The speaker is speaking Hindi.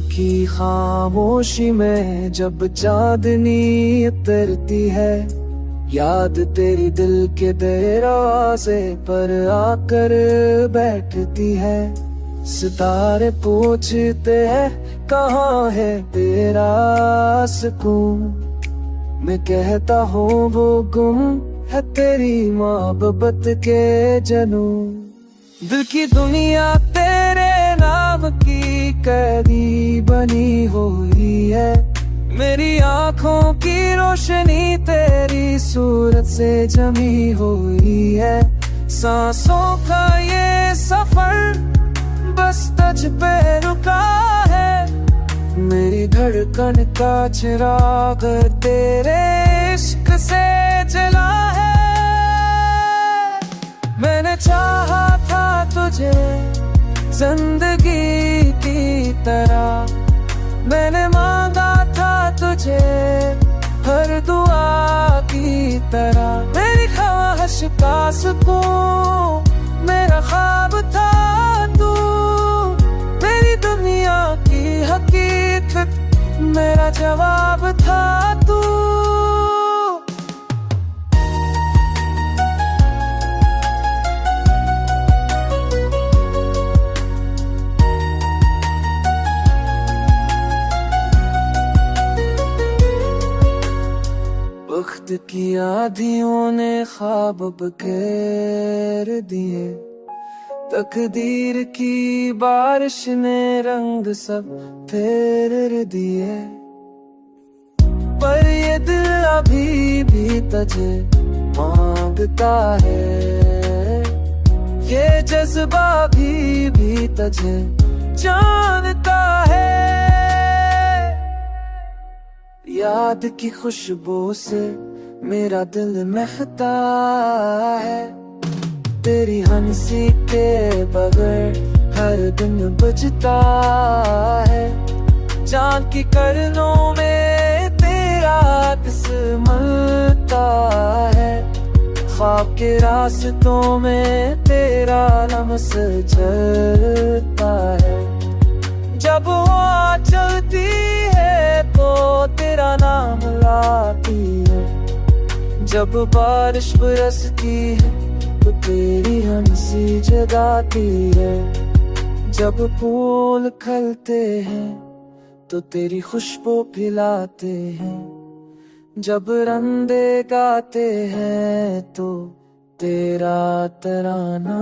की खामोशी में जब चांदनी उतरती है, याद तेरी दिल के दरवाजे पर आकर बैठती है। सितारे पूछते हैं कहाँ है तेरा सुकून, मैं कहता हूँ वो गुम है तेरी मोहब्बत के जनून। दिल की दुनिया तेरे नाम की कैदी बनी हुई है, मेरी आँखों की रोशनी तेरी सूरत से जमी हुई है। सांसों का ये सफर बस तुझ पे रुका है, मेरी धड़कन का चिराग तेरे इश्क से जला है। मैंने चाहा था तुझे जिंदगी की तरह, मैंने मांगा था तुझे हर दुआ की तरह। मेरी ख्वाहिश का सुकून मेरा ख्वाब था तू, मेरी दुनिया की हकीकत मेरा जवाब था तू। वक्त की आंधियों ने ख्वाब बखेर दिए, तकदीर की बारिश ने रंग सब फेर दिए। पर ये दिल अभी भी तुझे मांगता है, ये जज्बा भी तुझे जानता है। याद की खुशबू से मेरा दिल महकता है, तेरी हंसी के बगैर हर दिन बजता है। चांद की किरणों में तेरा किस्मता है, ख्वाब के रास्तों में तेरा लम्स चलता है। जब वो चलती है तो तेरा नाम लाती है, जब बारिश बरसती है तो तेरी हंसी जगाती है। जब फूल खिलते हैं तो तेरी खुशबू फैलाते हैं, जब रंदे गाते हैं तो तेरा तराना